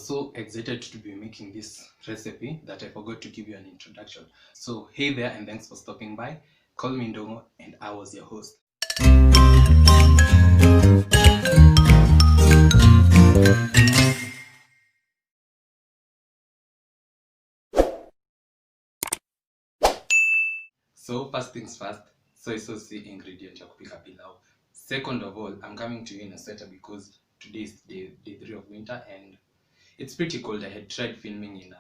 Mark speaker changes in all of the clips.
Speaker 1: so excited to be making this recipe that I forgot to give you an introduction. So hey there, and thanks for stopping by. Call me Ndongo and I was your host. So first things first, soy sauce si ingredient ya kupika pilau. Second of all, I'm coming to you in a sweater because today is day 3 of winter and it's pretty cold. I had tried filming in a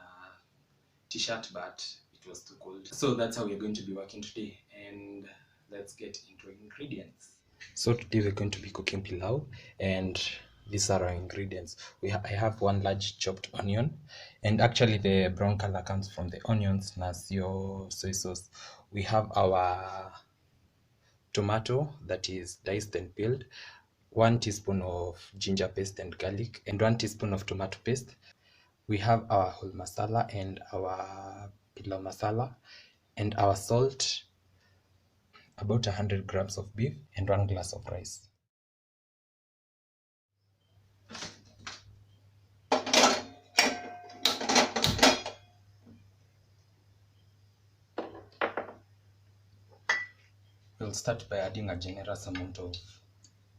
Speaker 1: t-shirt but it was too cold. So that's how we're going to be working today, and let's get into ingredients. So today we're going to be cooking pilau, and these are our ingredients. I have one large chopped onion, and actually the brown color comes from the onions plus your soy sauce. We have our tomato that is diced and peeled, 1 teaspoon of ginger paste and garlic, and 1 teaspoon of tomato paste. We have our whole masala and our pilau masala, and our salt, about 100 grams of beef, and 1 glass of rice. We'll start by adding a generous amount of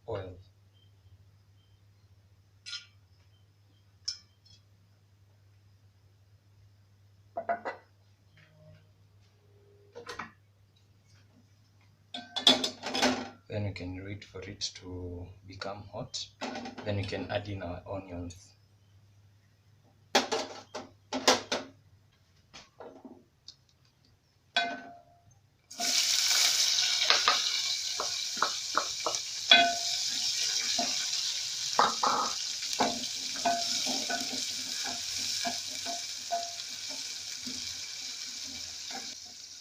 Speaker 1: oil. Then we can wait for it to become hot. Then we can add in our onions.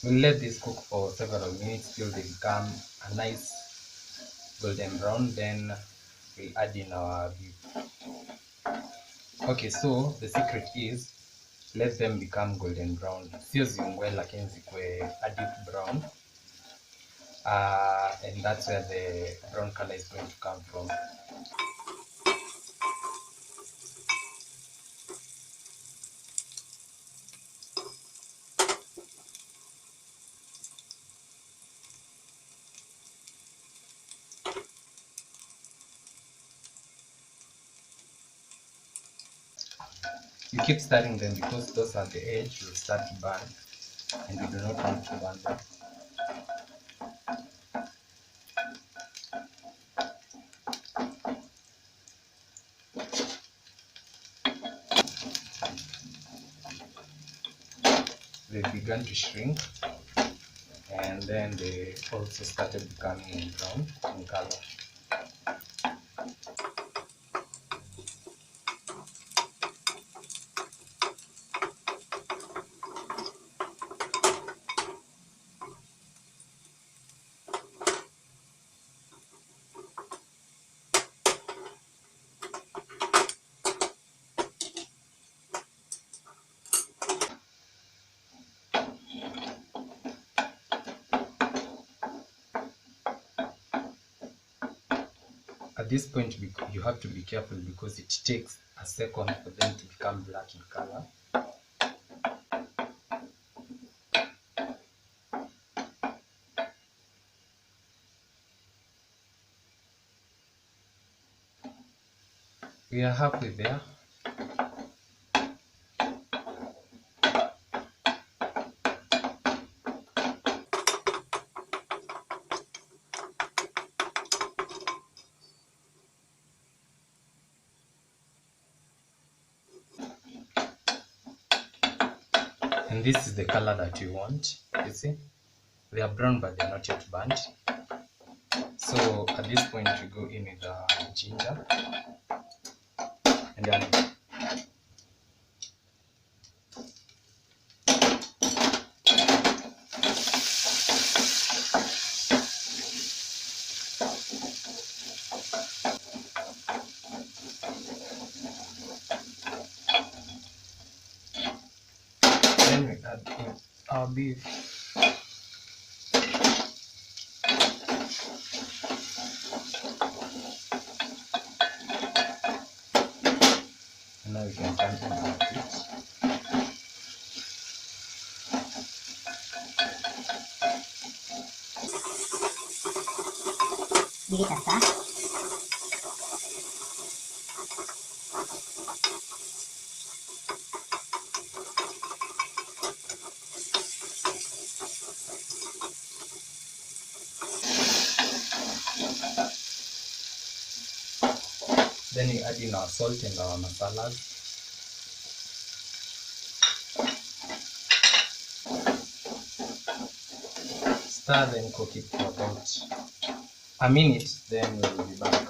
Speaker 1: We'll let this cook for several minutes till they become a nice golden brown. Then we'll add in our beef. Okay, so the secret is let them become golden brown. Sio ziungwe lakini zikwe a deep brown. And that's where the brown color is going to come from. You keep stirring them because those at the edge will start to burn, and we do not want to burn them. They began to shrink, and then they also started becoming brown in color. At this point, you have to be careful because it takes a second for them to become black in color. We are halfway there. And this is the color that you want. You see, they are brown but they're not yet burnt. So at this point we go in with the ginger and garlic. Then we add in our beef. And now we can turn on our heat.
Speaker 2: Give it a stir.
Speaker 1: Then we add in our salt and our masalas. Stir, then cook it for about a minute, then we'll be back.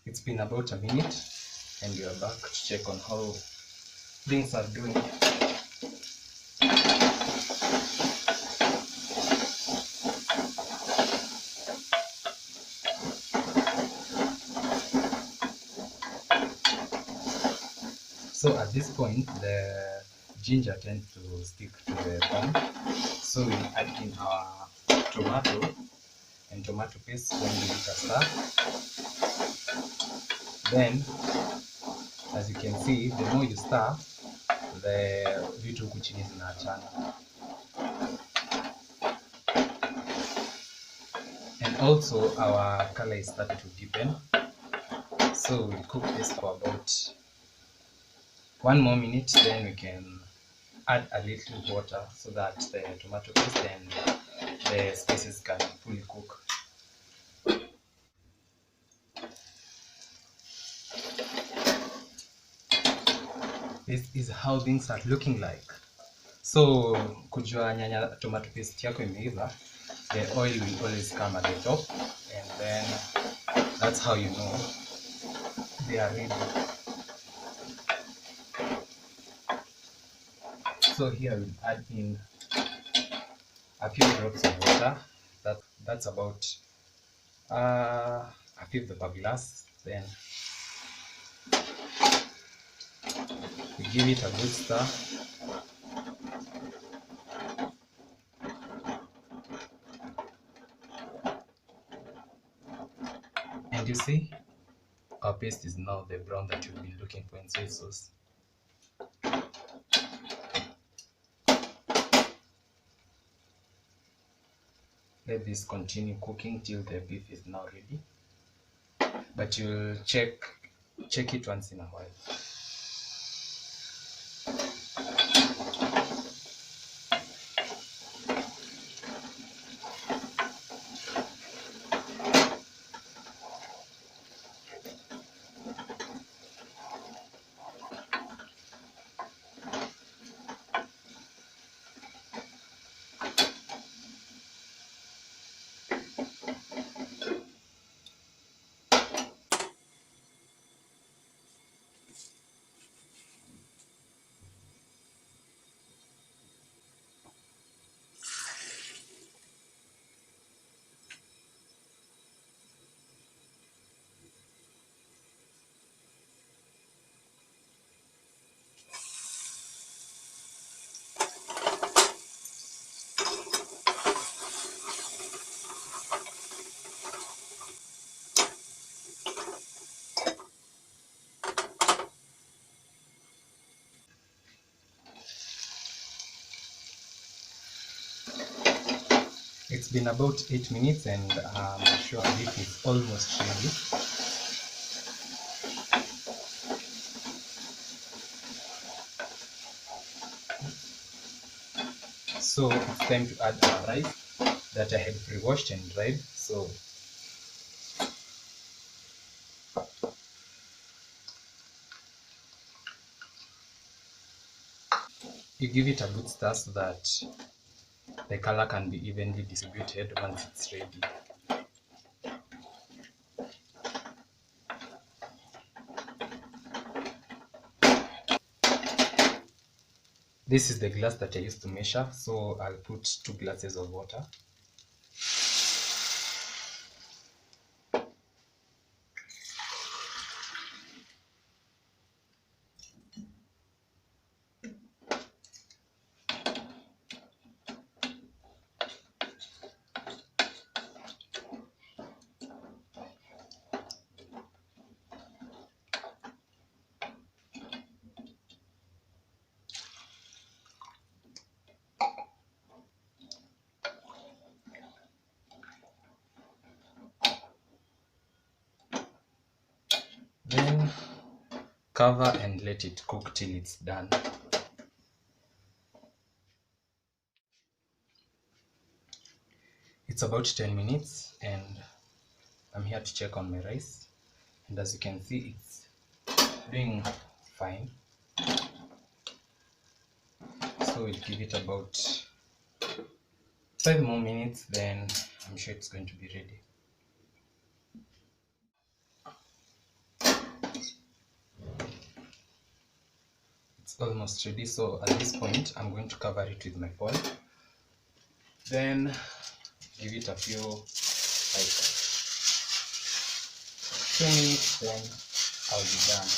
Speaker 1: It's been about a minute and we are back to check on how things are doing. So at this point, the ginger tends to stick to the pan. So we add in our tomato and tomato paste, then give it a stir. Then, as you can see, the more you stir, the vitu huku chini zinaachana. And also our color is starting to deepen. So we'll cook this for about 1 more minute, then we can add a little water so that the tomato paste and the spices can fully cook. This is how things are looking like. So kujua nyanya tomato paste yako imeiva, the oil will always come at the top, and then that's how you know they are ready. So here we'll add in a few drops of water. That's about a fifth of a glass. Then we give it a good stir. And you see, our paste is now the brown that you've been looking for in soy sauce. Let this continue cooking till the beef is now ready. But you'll check it once in a while. It's been about 8 minutes and I'm sure beef is almost ready. So it's time to add our rice that I had pre-washed and dried. So you give it a good stir so that the color can be evenly distributed once it's ready. This is the glass that I used to measure, so I'll put 2 glasses of water. Cover and let it cook till it's done. It's about 10 minutes and I'm here to check on my rice, and as you can see it's doing fine. So we'll give it about 5 more minutes, then I'm sure it's going to be ready. It's almost ready, so at this point I'm going to cover it with my foil, then give it a few, like 2 minutes, then I'll be done.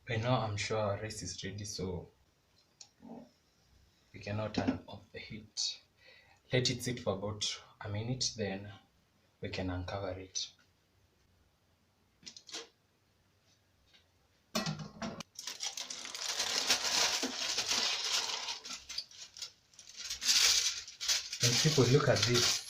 Speaker 1: By now I'm sure our rice is ready, so we cannot turn off the heat. Let it sit for about a minute, then we can uncover it. And people, look at this.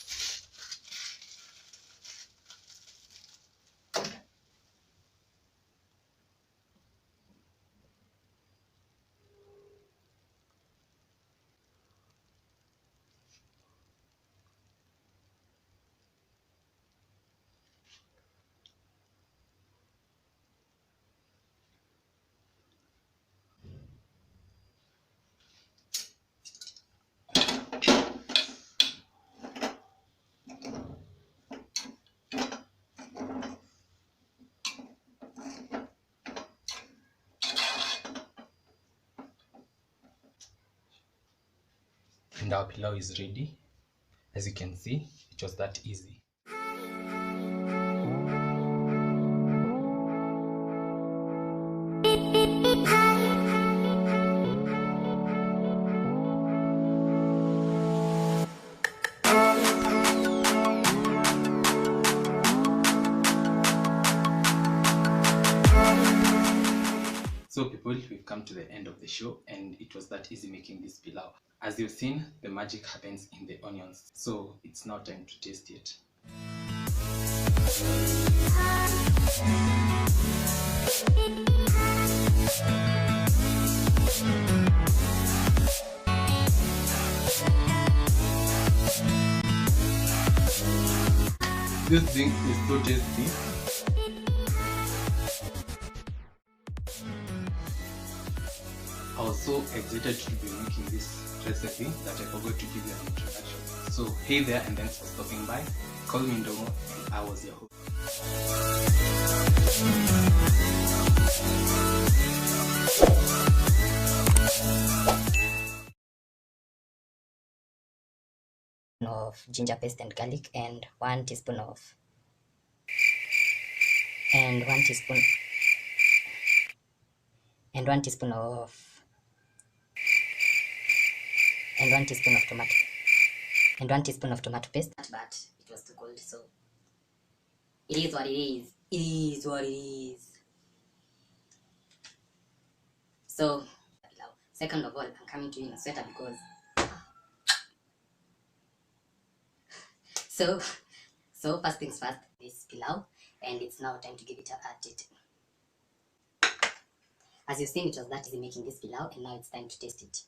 Speaker 1: And our pilau is ready. As you can see, it was that easy. So people, we've come to the end of the show, and it was that easy making this pilau. As you've seen, the magic happens in the onions, so it's now time to taste it. This thing is so tasty. I was so excited to be making this recipe that I forgot to give you an introduction. So hey there, and thanks for stopping by. Call me Ndomo, and I was your host.
Speaker 2: Of ginger paste and garlic, and 1 teaspoon of tomato paste. But it was too cold, so it is what it is. It is what it is. So second of all, I'm coming to you in a sweater because so first things first, this pilau, and it's now time to give it a taste. As you've seen, it was that easy making this pilau, and now it's time to taste it.